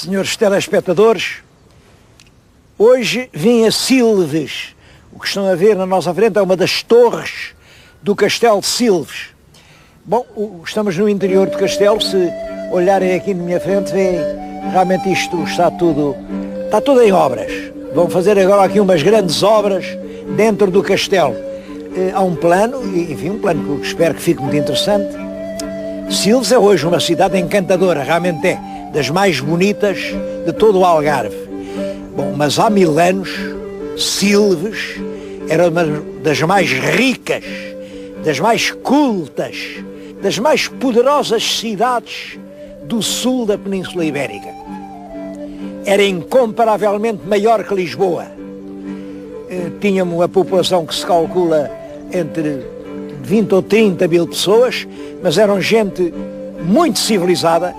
senhores telespectadores, hoje vim a Silves. O que estão a ver na nossa frente é uma das torres do Castelo de Silves. Bom, estamos no interior do castelo. Se olharem aqui na minha frente, veem realmente isto está tudo em obras. Vão fazer agora aqui umas grandes obras dentro do castelo. Há um plano, enfim, um plano que espero que fique muito interessante. Silves é hoje uma cidade encantadora, realmente é, das mais bonitas de todo o Algarve. Bom, mas há 1000 anos, Silves era uma das mais ricas, das mais cultas, das mais poderosas cidades do sul da Península Ibérica. Era incomparavelmente maior que Lisboa. Tinha uma população que se calcula entre 20 ou 30 mil pessoas, mas eram gente muito civilizada.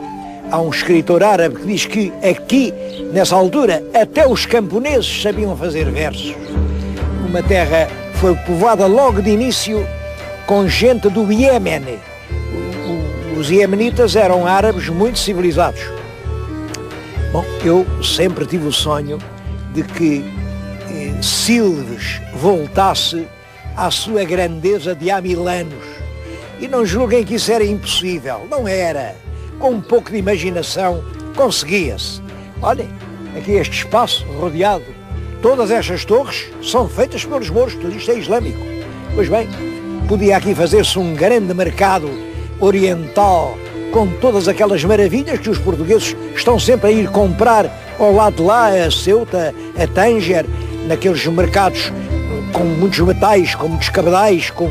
Há um escritor árabe que diz que aqui, nessa altura, até os camponeses sabiam fazer versos. Uma terra foi povoada logo de início com gente do Iémen. Os iemenitas eram árabes muito civilizados. Bom, eu sempre tive o sonho de que Silves voltasse à sua grandeza de há 1000 anos. E não julguem que isso era impossível. Não era. Com um pouco de imaginação conseguia-se. Olhem, aqui este espaço rodeado. Todas estas torres são feitas pelos mouros, tudo isto é islâmico. Pois bem, podia aqui fazer-se um grande mercado oriental com todas aquelas maravilhas que os portugueses estão sempre a ir comprar ao lado de lá, a Ceuta, a Tânger, naqueles mercados com muitos metais, com muitos cabedais, com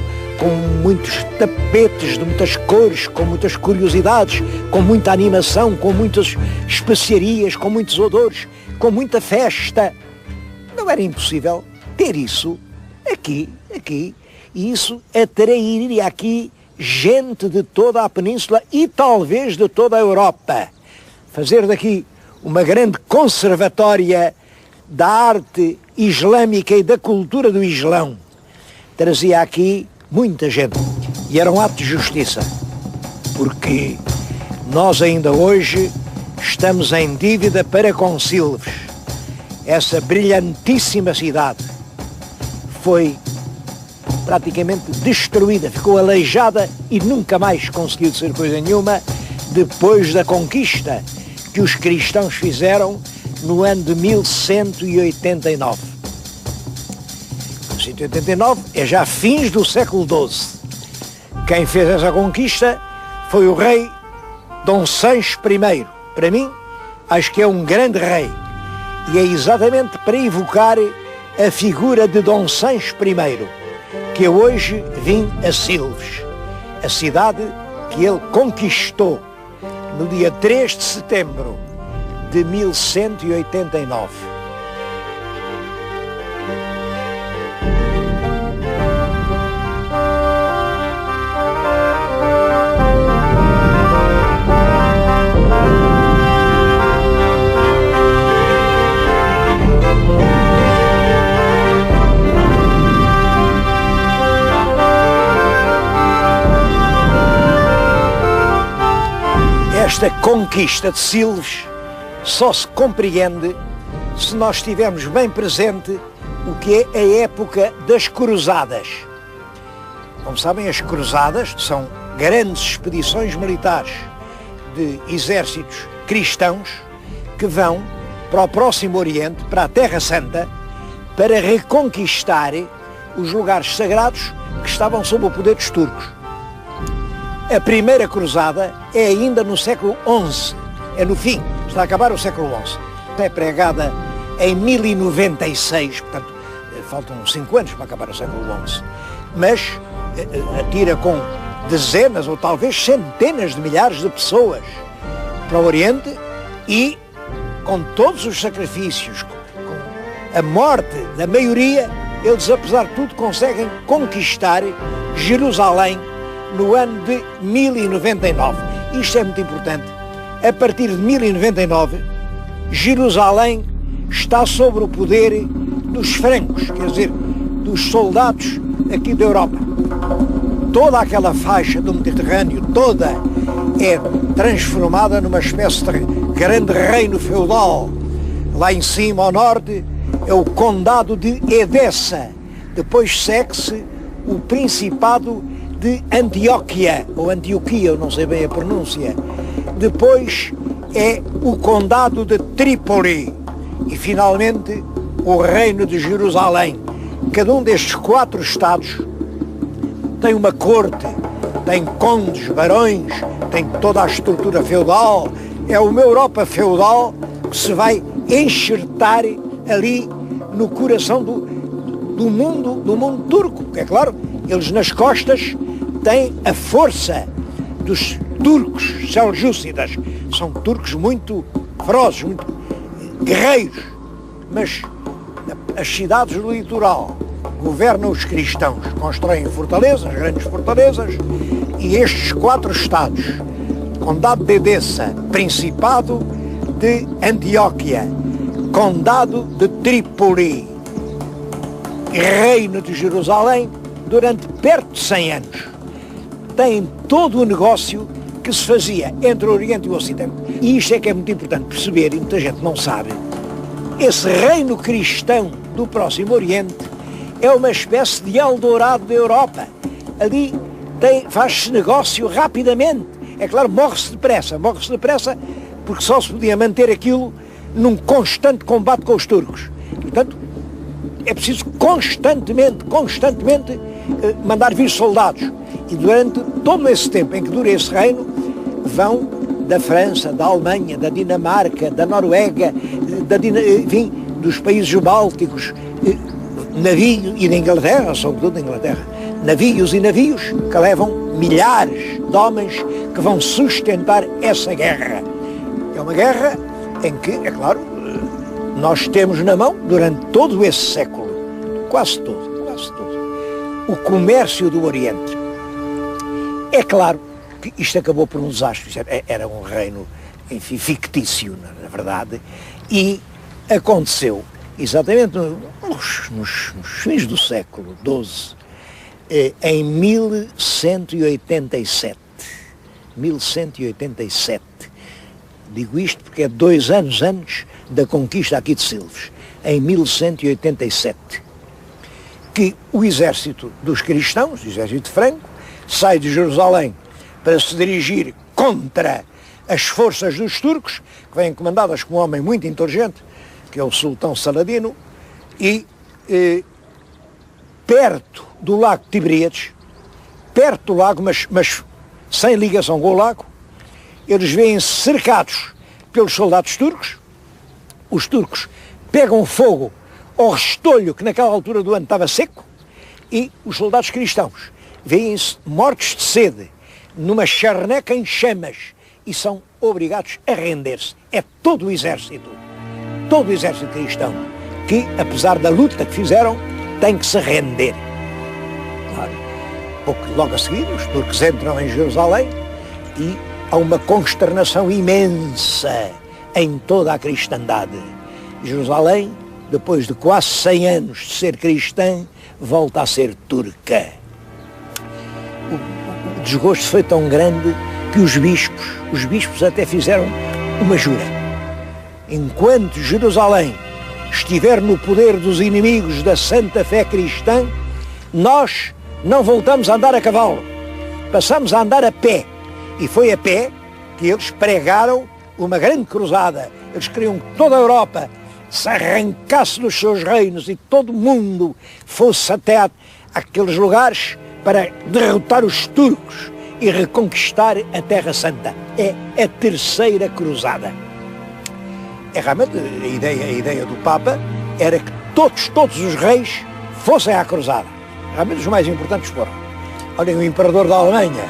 muitos tapetes de muitas cores, com muitas curiosidades, com muita animação, com muitas especiarias, com muitos odores, com muita festa. Não era impossível ter isso aqui, e isso atrairia aqui gente de toda a península e talvez de toda a Europa. Fazer daqui uma grande conservatória da arte islâmica e da cultura do Islão. Trazia aqui muita gente. E era um ato de justiça. Porque nós ainda hoje estamos em dívida para com Silves. Essa brilhantíssima cidade foi praticamente destruída, ficou aleijada e nunca mais conseguiu ser coisa nenhuma depois da conquista que os cristãos fizeram no ano de 1189. 1189 é já fins do século XII. Quem fez essa conquista foi o rei Dom Sancho I. Para mim, acho que é um grande rei. E é exatamente para evocar a figura de Dom Sancho I que eu hoje vim a Silves, a cidade que ele conquistou no dia 3 de setembro de 1189. Esta conquista de Silves só se compreende se nós tivermos bem presente o que é a época das cruzadas. Como sabem, as cruzadas são grandes expedições militares de exércitos cristãos que vão para o Próximo Oriente, para a Terra Santa, para reconquistar os lugares sagrados que estavam sob o poder dos turcos. A primeira cruzada é ainda no século XI, é no fim, está a acabar o século XI. É pregada em 1096, portanto, faltam 5 anos para acabar o século XI. Mas atira com dezenas ou talvez centenas de milhares de pessoas para o Oriente e com todos os sacrifícios, com a morte da maioria, eles, apesar de tudo, conseguem conquistar Jerusalém no ano de 1099. Isto é muito importante. A partir de 1099, Jerusalém está sob o poder dos francos, quer dizer, dos soldados aqui da Europa. Toda aquela faixa do Mediterrâneo, toda é transformada numa espécie de grande reino feudal. Lá em cima, ao norte, é o condado de Edessa. Depois segue-se o principado de Antioquia, ou Antioquia, eu não sei bem a pronúncia. Depois é o condado de Trípoli. E finalmente o reino de Jerusalém. Cada um destes 4 estados tem uma corte, tem condes, barões, tem toda a estrutura feudal. É uma Europa feudal que se vai enxertar ali no coração do mundo turco. É claro, eles nas costas têm a força dos turcos seljúcidas. São turcos muito ferozes, muito guerreiros, mas as cidades do litoral governam os cristãos, constroem fortalezas, grandes fortalezas, e estes 4 estados, Condado de Edessa, Principado de Antioquia, Condado de Trípoli, Reino de Jerusalém, durante perto de 100 anos, têm todo o negócio que se fazia entre o Oriente e o Ocidente. E isto é que é muito importante perceber, e muita gente não sabe. Esse reino cristão do Próximo Oriente é uma espécie de Eldorado da Europa. Ali faz-se negócio rapidamente. É claro, morre-se depressa porque só se podia manter aquilo num constante combate com os turcos. Portanto, é preciso constantemente mandar vir soldados. E durante todo esse tempo em que dura esse reino, vão da França, da Alemanha, da Dinamarca, da Noruega, enfim, dos países bálticos, navios, e da Inglaterra, sobretudo da Inglaterra, navios e navios que levam milhares de homens que vão sustentar essa guerra. É uma guerra em que, é claro, nós temos na mão, durante todo esse século, quase todo, o comércio do Oriente. É claro que isto acabou por um desastre. Era um reino, enfim, fictício, na verdade, e aconteceu exatamente nos fins do século XII, em 1187. Digo isto porque é 2 anos antes da conquista aqui de Silves, em 1187, que o exército dos cristãos, o exército de Franco, sai de Jerusalém para se dirigir contra as forças dos turcos, que vêm comandadas por um homem muito inteligente, que é o sultão Saladino, e perto do lago Tiberíades, perto do lago, mas sem ligação com o lago, eles vêm cercados pelos soldados turcos. Os turcos pegam fogo ao restolho que naquela altura do ano estava seco, e os soldados cristãos veem-se mortos de sede numa charneca em chamas e são obrigados a render-se. É todo o exército cristão que, apesar da luta que fizeram, tem que se render. Claro, porque logo a seguir os turcos entram em Jerusalém e há uma consternação imensa em toda a cristandade. Jerusalém, depois de quase 100 anos de ser cristã, volta a ser turca. O desgosto foi tão grande que os bispos até fizeram uma jura. Enquanto Jerusalém estiver no poder dos inimigos da santa fé cristã, nós não voltamos a andar a cavalo, passamos a andar a pé. E foi a pé que eles pregaram uma grande cruzada. Eles queriam que toda a Europa se arrancasse dos seus reinos e todo o mundo fosse até aqueles lugares para derrotar os turcos e reconquistar a Terra Santa. É a terceira cruzada. É realmente a ideia do Papa era que todos os reis fossem à cruzada. Realmente os mais importantes foram. Olhem, o imperador da Alemanha,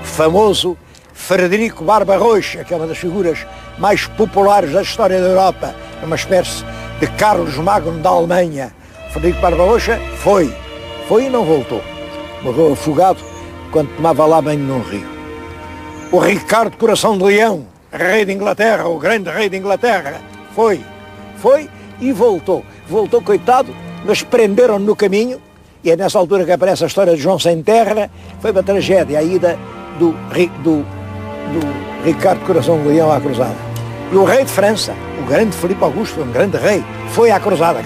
famoso Frederico Barba-Roxa, que é uma das figuras mais populares da história da Europa, é uma espécie de Carlos Magno da Alemanha. Frederico Barba-Roxa foi e não voltou. Morreu afogado quando tomava lá banho num rio. O Ricardo Coração de Leão, rei de Inglaterra, o grande rei de Inglaterra, foi e voltou. Voltou, coitado, mas prenderam-no no caminho, e é nessa altura que aparece a história de João Sem Terra. Foi uma tragédia, a ida do do Ricardo Coração de Leão à cruzada. E o rei de França, o grande Filipe Augusto, foi um grande rei, foi à cruzada.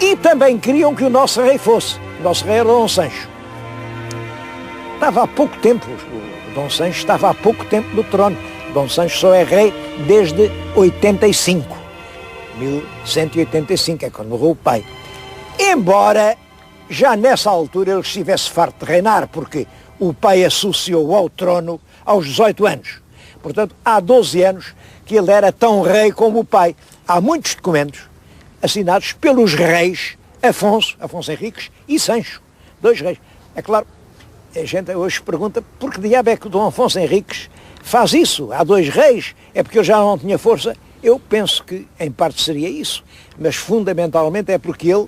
E também queriam que o nosso rei fosse. O nosso rei era Dom Sancho. Estava há pouco tempo, o Dom Sancho estava há pouco tempo no trono. Dom Sancho só é rei desde 85. 1185, é quando morreu o pai. Embora já nessa altura ele estivesse farto de reinar, porque o pai associou ao trono aos 18 anos. Portanto, há 12 anos que ele era tão rei como o pai. Há muitos documentos assinados pelos reis Afonso Henriques e Sancho, dois reis. É claro, a gente hoje pergunta por que diabo é que o Dom Afonso Henriques faz isso? Há dois reis, é porque ele já não tinha força? Eu penso que em parte seria isso, mas fundamentalmente é porque ele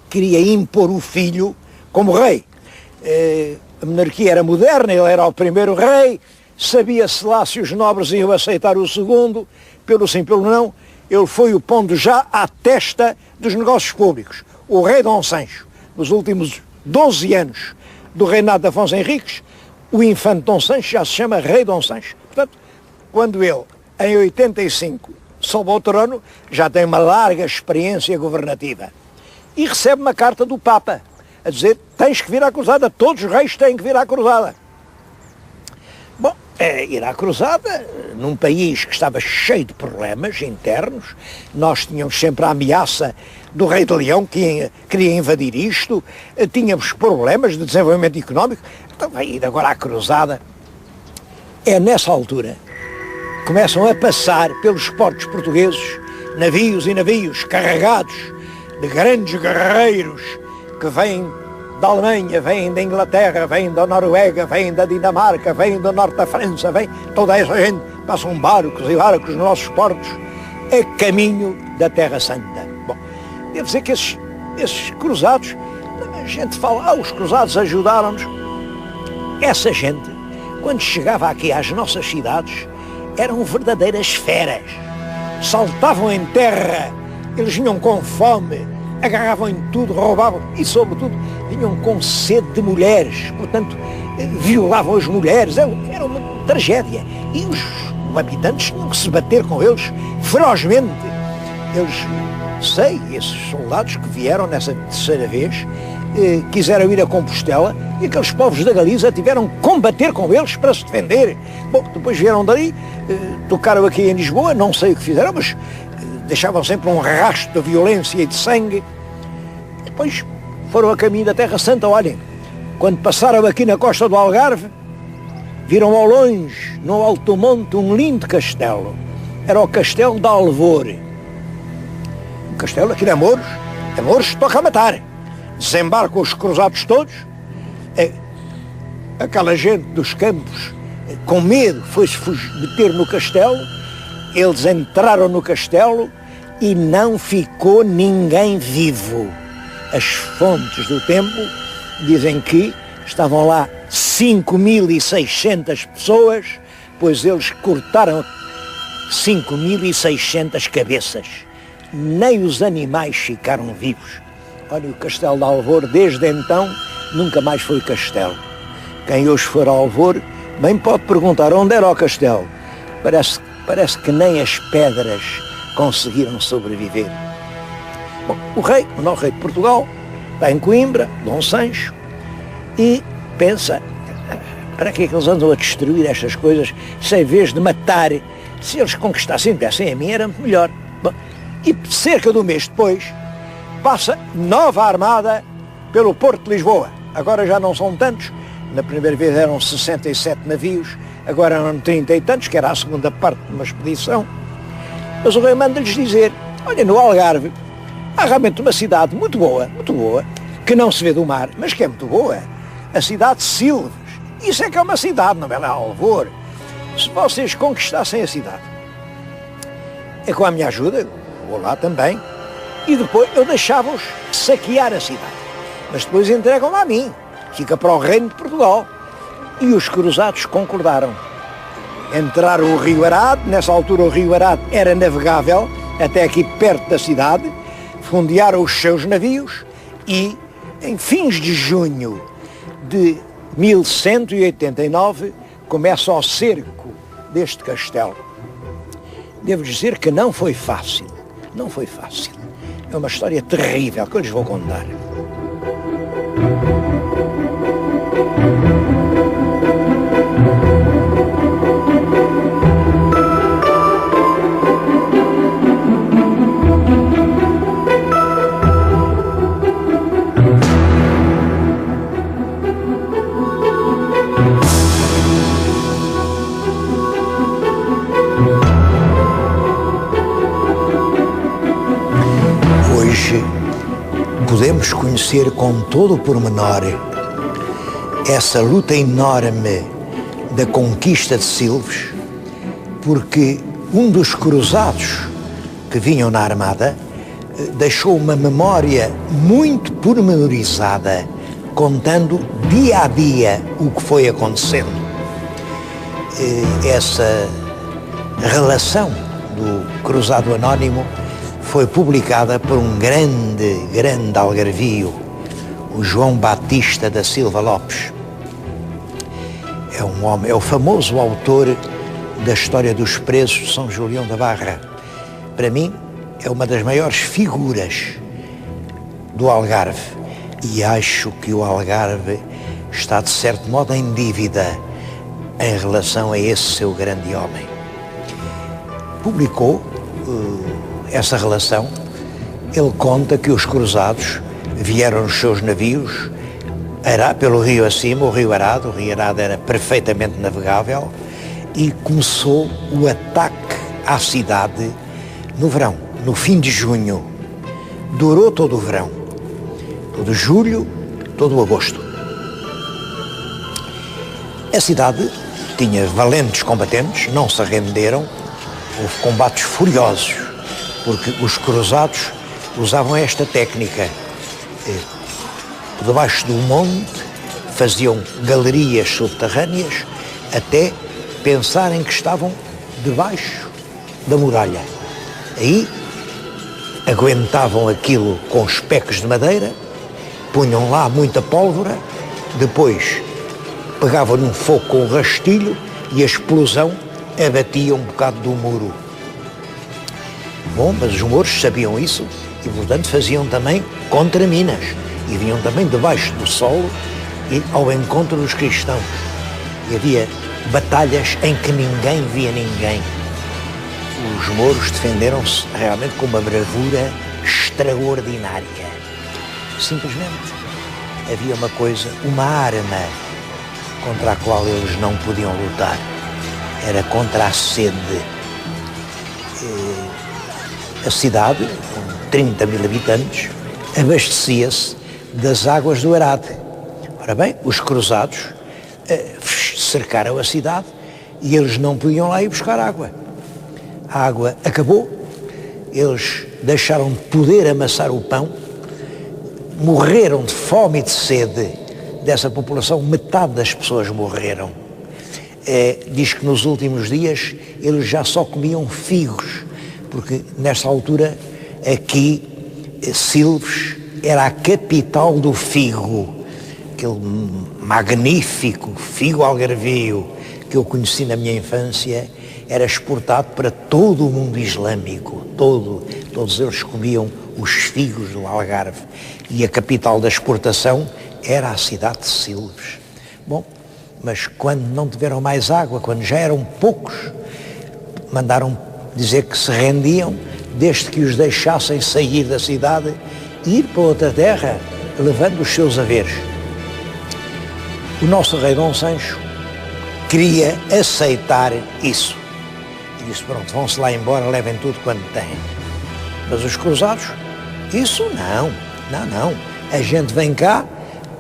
queria impor o filho como rei. A monarquia era moderna, ele era o primeiro rei, sabia-se lá se os nobres iam aceitar o segundo, pelo sim, pelo não, ele foi o pondo já à testa dos negócios públicos. O rei Dom Sancho, nos últimos 12 anos do reinado de Afonso Henriques, o infante Dom Sancho já se chama rei Dom Sancho. Portanto, quando ele, em 85, sobe ao trono, já tem uma larga experiência governativa. E recebe uma carta do Papa, a dizer, tens que vir à cruzada, todos os reis têm que vir à cruzada. Bom, ir à cruzada, num país que estava cheio de problemas internos, nós tínhamos sempre a ameaça do rei de Leão, que queria invadir isto, tínhamos problemas de desenvolvimento económico, então vai ir agora à cruzada. É nessa altura que começam a passar pelos portos portugueses navios e navios carregados de grandes guerreiros que vêm da Alemanha, vêm da Inglaterra, vêm da Noruega, vêm da Dinamarca, vêm do norte da França, vem toda essa gente, passam barcos e barcos nos nossos portos, a caminho da Terra Santa. Bom, devo dizer que esses cruzados, a gente fala, os cruzados ajudaram-nos. Essa gente, quando chegava aqui às nossas cidades, eram verdadeiras feras. Saltavam em terra, eles vinham com fome, agarravam em tudo, roubavam e, sobretudo, vinham com sede de mulheres, portanto, violavam as mulheres, era uma tragédia. E os habitantes tinham que se bater com eles ferozmente. Esses soldados que vieram nessa terceira vez, quiseram ir a Compostela e aqueles povos da Galiza tiveram que combater com eles para se defender. Bom, depois vieram dali, tocaram aqui em Lisboa, não sei o que fizeram, mas deixavam sempre um rastro de violência e de sangue. Depois foram a caminho da Terra Santa. Olhem, quando passaram aqui na costa do Algarve, viram ao longe, no alto monte, um lindo castelo. Era o castelo de Alvor. Um castelo aqui de Amoros toca a matar. Desembarcam os cruzados todos, aquela gente dos campos, com medo, foi-se meter no castelo. Eles entraram no castelo e não ficou ninguém vivo. As fontes do tempo dizem que estavam lá 5.600 pessoas, pois eles cortaram 5.600 cabeças. Nem os animais ficaram vivos. Olha, o castelo de Alvor, desde então, nunca mais foi castelo. Quem hoje for a Alvor, bem pode perguntar onde era o castelo. Parece que nem as pedras conseguiram sobreviver. Bom, o novo rei de Portugal, está em Coimbra, Dom Sancho, e pensa, para que é que eles andam a destruir estas coisas, se em vez de matar, se eles conquistassem, dessem a mim, era muito melhor. Bom, e cerca de um mês depois, passa nova armada pelo Porto de Lisboa. Agora já não são tantos, na primeira vez eram 67 navios, agora eram 30 e tantos, que era a segunda parte de uma expedição. Mas o rei manda-lhes dizer, olha, no Algarve há realmente uma cidade muito boa, que não se vê do mar, mas que é muito boa, a cidade de Silves. Isso é que é uma cidade, não é lá Alvor. Se vocês conquistassem a cidade, é com a minha ajuda, vou lá também, e depois eu deixava-os saquear a cidade. Mas depois entregam-la a mim, fica para o reino de Portugal. E os cruzados concordaram. Entraram o Rio Arado, nessa altura o Rio Arado era navegável, até aqui perto da cidade, fundearam os seus navios e, em fins de junho de 1189, começa o cerco deste castelo. Devo dizer que não foi fácil, não foi fácil. É uma história terrível que eu lhes vou contar. Hoje podemos conhecer com todo o pormenor essa luta enorme da conquista de Silves, porque um dos cruzados que vinham na armada deixou uma memória muito pormenorizada, contando dia a dia o que foi acontecendo. Essa relação do cruzado anónimo foi publicada por um grande algarvio, o João Batista da Silva Lopes. É um homem, é o famoso autor da história dos presos de São Julião da Barra. Para mim, é uma das maiores figuras do Algarve. E acho que o Algarve está, de certo modo, em dívida em relação a esse seu grande homem. Publicou essa relação. Ele conta que os cruzados vieram nos seus navios pelo rio acima, o rio Arado. O rio Arado era perfeitamente navegável e começou o ataque à cidade no verão, no fim de junho. Durou todo o verão, todo julho, todo o agosto. A cidade tinha valentes combatentes, não se renderam, houve combates furiosos, porque os cruzados usavam esta técnica. Debaixo do monte faziam galerias subterrâneas até pensarem que estavam debaixo da muralha. Aí aguentavam aquilo com os pecos de madeira, punham lá muita pólvora, depois pegavam num fogo com o rastilho e a explosão abatia um bocado do muro. Bom, mas os mouros sabiam isso e, portanto, faziam também contraminas e vinham também debaixo do solo e ao encontro dos cristãos. E havia batalhas em que ninguém via ninguém. Os mouros defenderam-se realmente com uma bravura extraordinária. Simplesmente havia uma coisa, uma arma contra a qual eles não podiam lutar. Era contra a sede. A cidade, com 30 mil habitantes, abastecia-se das águas do Arade. Ora bem, os cruzados cercaram a cidade e eles não podiam lá ir buscar água. A água acabou, eles deixaram de poder amassar o pão, morreram de fome e de sede. Dessa população, metade das pessoas morreram. Diz que nos últimos dias eles já só comiam figos, porque nesta altura aqui Silves era a capital do figo, aquele magnífico figo algarvio que eu conheci na minha infância, era exportado para todo o mundo islâmico, todos eles comiam os figos do Algarve e a capital da exportação era a cidade de Silves. Bom, mas quando não tiveram mais água, quando já eram poucos, mandaram dizer que se rendiam desde que os deixassem sair da cidade e ir para outra terra, levando os seus haveres. O nosso rei Dom Sancho queria aceitar isso. E disse, pronto, vão-se lá embora, levem tudo quanto têm. Mas os cruzados, isso não. A gente vem cá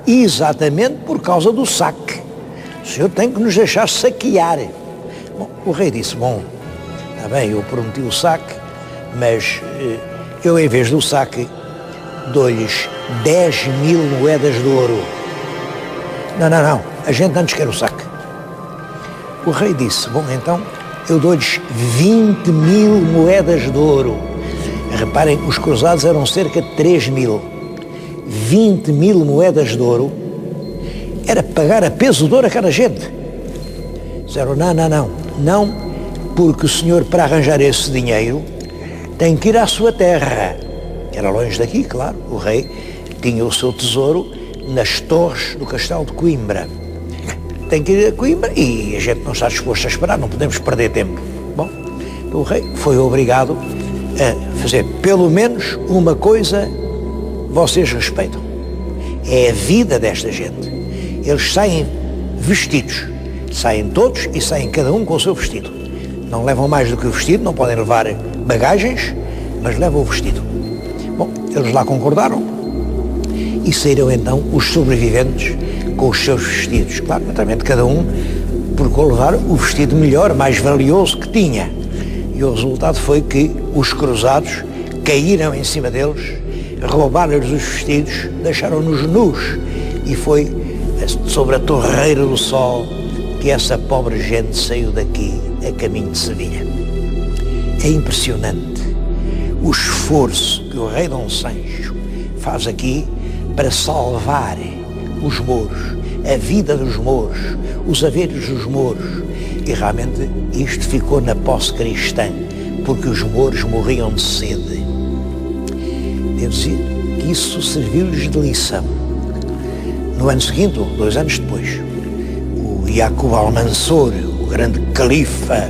exatamente por causa do saque. O senhor tem que nos deixar saquear. Bom, o rei disse, bom, está bem, eu prometi o saque, mas eu, em vez do saque, dou-lhes 10 mil moedas de ouro. Não, a gente antes quer o saque. O rei disse, bom, então, eu dou-lhes 20 mil moedas de ouro. Reparem, os cruzados eram cerca de 3 mil. 20 mil moedas de ouro era pagar a peso de ouro a cada gente. Disseram, não, porque o senhor, para arranjar esse dinheiro, tem que ir à sua terra. Era longe daqui, claro. O rei tinha o seu tesouro nas torres do castelo de Coimbra. Tem que ir a Coimbra e a gente não está disposto a esperar, não podemos perder tempo. Bom, o rei foi obrigado a fazer pelo menos uma coisa vocês respeitam. É a vida desta gente. Eles saem vestidos. Saem todos e saem cada um com o seu vestido. Não levam mais do que o vestido, não podem levar bagagens, mas levam o vestido. Bom, eles lá concordaram e saíram então os sobreviventes com os seus vestidos. Claro, naturalmente cada um procurou levar o vestido melhor, mais valioso que tinha. E o resultado foi que os cruzados caíram em cima deles, roubaram-lhes os vestidos, deixaram-nos nus. E foi sobre a Torreira do Sol que essa pobre gente saiu daqui a caminho de Sevilha. É impressionante o esforço que o rei Dom Sancho faz aqui para salvar os mouros, a vida dos mouros, os haveres dos mouros. E realmente isto ficou na posse cristã, porque os mouros morriam de sede. Devo dizer que isso serviu-lhes de lição. No ano seguinte, 2 anos depois, o Yacoub Almansor, o grande califa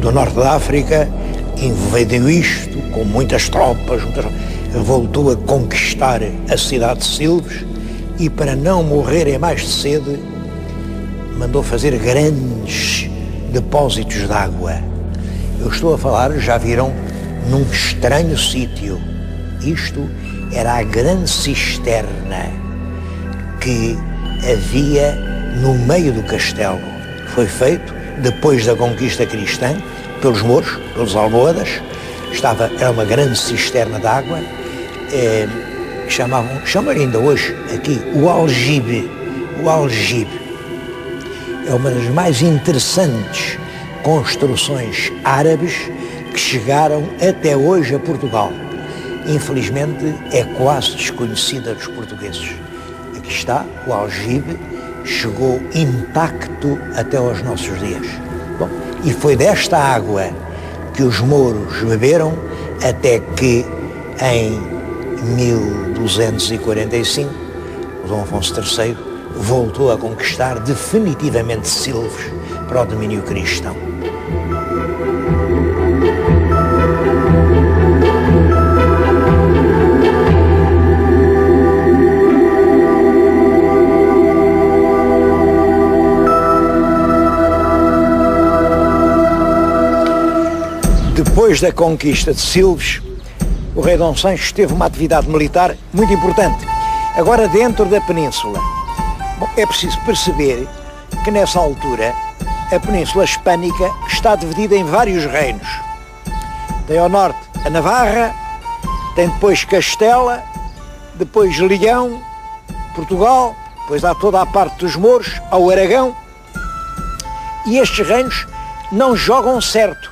do norte da África, invadiu isto com muitas tropas, voltou a conquistar a cidade de Silves e, para não morrerem mais de sede, mandou fazer grandes depósitos de água. Eu estou a falar, já viram, num estranho sítio. Isto era a grande cisterna que havia no meio do castelo. Foi feito depois da conquista cristã pelos mouros, pelos almohadas. Era uma grande cisterna de água, chamam ainda hoje aqui o aljibe. O aljibe é uma das mais interessantes construções árabes que chegaram até hoje a Portugal. Infelizmente é quase desconhecida dos portugueses. Aqui está o aljibe, chegou intacto até aos nossos dias. Bom, e foi desta água que os mouros beberam até que em 1245 o Dom Afonso III voltou a conquistar definitivamente Silves para o domínio cristão. Depois da conquista de Silves, o rei Dom Sancho teve uma atividade militar muito importante, agora dentro da península. Bom, é preciso perceber que nessa altura a Península Hispânica está dividida em vários reinos. Tem ao norte a Navarra, tem depois Castela, depois Leão, Portugal, depois há toda a parte dos mouros, ao Aragão, e estes reinos não jogam certo.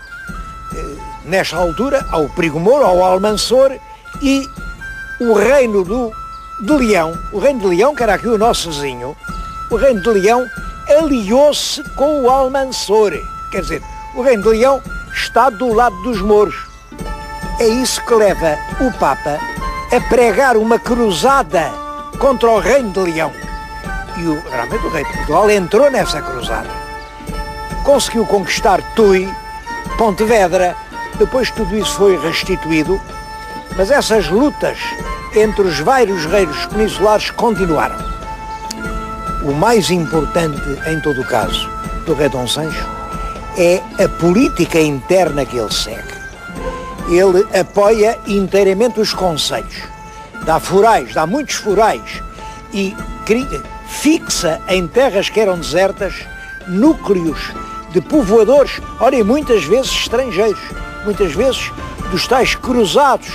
Nesta altura, há o Perigo Mouro, há o Almansor e o reino de Leão, o reino de Leão, que era aqui o nosso vizinho, o reino de Leão aliou-se com o Almansor. Quer dizer, o reino de Leão está do lado dos mouros. É isso que leva o Papa a pregar uma cruzada contra o reino de Leão. E realmente o rei de Portugal entrou nessa cruzada. Conseguiu conquistar Tui, Pontevedra. Depois tudo isso foi restituído, mas essas lutas entre os vários reinos peninsulares continuaram. O mais importante, em todo o caso, do rei Dom Sancho é a política interna que ele segue. Ele apoia inteiramente os concelhos, dá forais, dá muitos forais e fixa em terras que eram desertas núcleos de povoadores, ora, e muitas vezes estrangeiros. Muitas vezes dos tais cruzados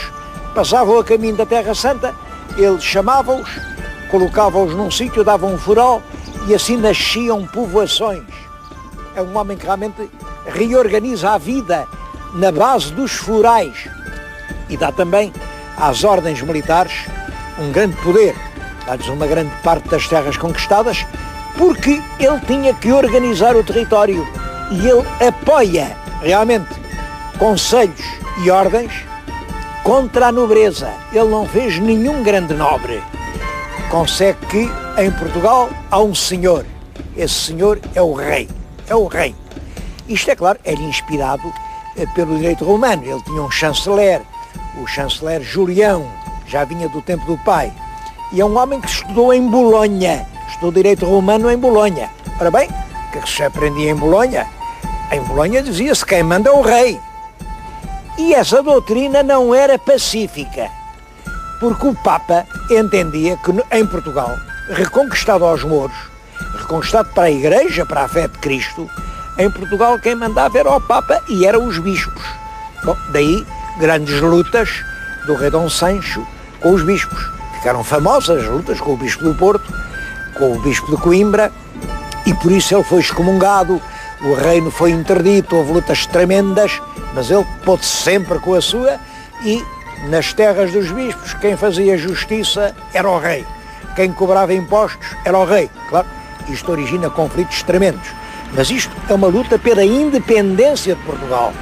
passavam a caminho da Terra Santa, ele chamava-os, colocava-os num sítio, dava um foral e assim nasciam povoações. É um homem que realmente reorganiza a vida na base dos forais e dá também às ordens militares um grande poder, dá-lhes uma grande parte das terras conquistadas, porque ele tinha que organizar o território e ele apoia realmente conselhos e ordens contra a nobreza. Ele não fez nenhum grande nobre. Consegue que em Portugal há um senhor. Esse senhor é o rei. É o rei. Isto, é claro, era inspirado pelo direito romano. Ele tinha um chanceler, o chanceler Julião, já vinha do tempo do pai. E é um homem que estudou em Bolonha. Estudou direito romano em Bolonha. Ora bem, o que é que se aprendia em Bolonha? Em Bolonha dizia-se quem manda é o rei. E essa doutrina não era pacífica, porque o Papa entendia que em Portugal, reconquistado aos mouros, reconquistado para a Igreja, para a fé de Cristo, em Portugal quem mandava era o Papa e eram os bispos. Bom, daí grandes lutas do rei Dom Sancho com os bispos. Ficaram famosas as lutas com o bispo do Porto, com o bispo de Coimbra, e por isso ele foi excomungado, o reino foi interdito, houve lutas tremendas, mas ele pôde sempre com a sua, e nas terras dos bispos quem fazia justiça era o rei, quem cobrava impostos era o rei. Claro, isto origina conflitos tremendos, mas isto é uma luta pela independência de Portugal,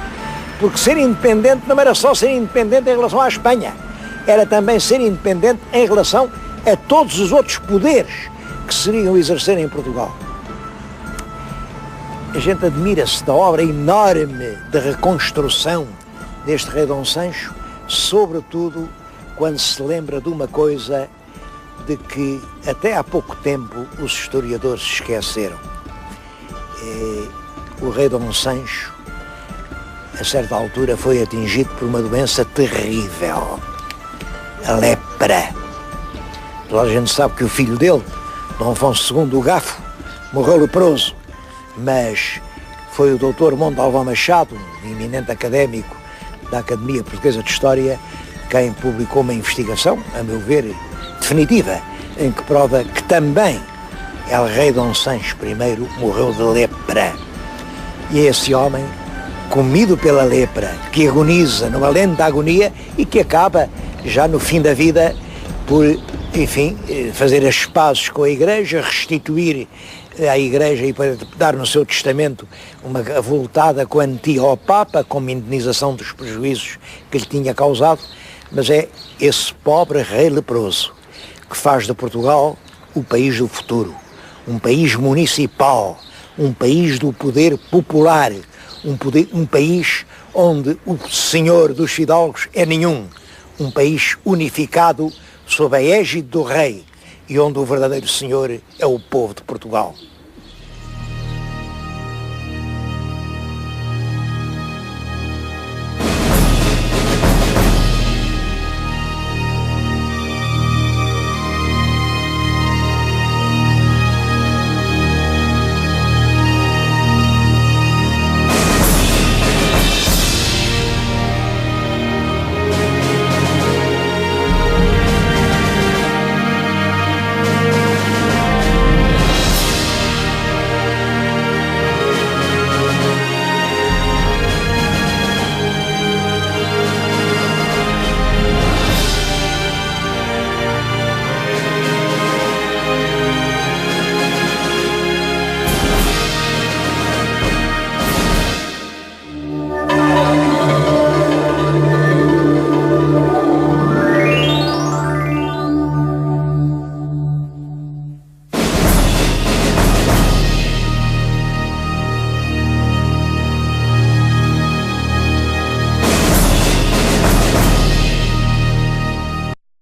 porque ser independente não era só ser independente em relação à Espanha, era também ser independente em relação a todos os outros poderes que seriam exercer em Portugal. A gente admira-se da obra enorme de reconstrução deste rei Dom Sancho, sobretudo quando se lembra de uma coisa de que até há pouco tempo os historiadores se esqueceram. O rei Dom Sancho, a certa altura, foi atingido por uma doença terrível, a lepra. Toda a gente sabe que o filho dele, Dom Afonso II, o Gafo, morreu leproso, mas foi o Dr. Montalvão Machado, um eminente académico da Academia Portuguesa de História, quem publicou uma investigação, a meu ver, definitiva, em que prova que também El Rei Dom Sancho I morreu de lepra. E é esse homem, comido pela lepra, que agoniza numa lenta agonia e que acaba, já no fim da vida, por, enfim, fazer as pazes com a Igreja, restituir à Igreja e para dar no seu testamento uma avultada quantia ao Papa, como indenização dos prejuízos que lhe tinha causado, mas é esse pobre rei leproso que faz de Portugal o país do futuro, um país municipal, um país do poder popular, um país onde o senhor dos fidalgos é nenhum, um país unificado sob a égide do rei e onde o verdadeiro senhor é o povo de Portugal.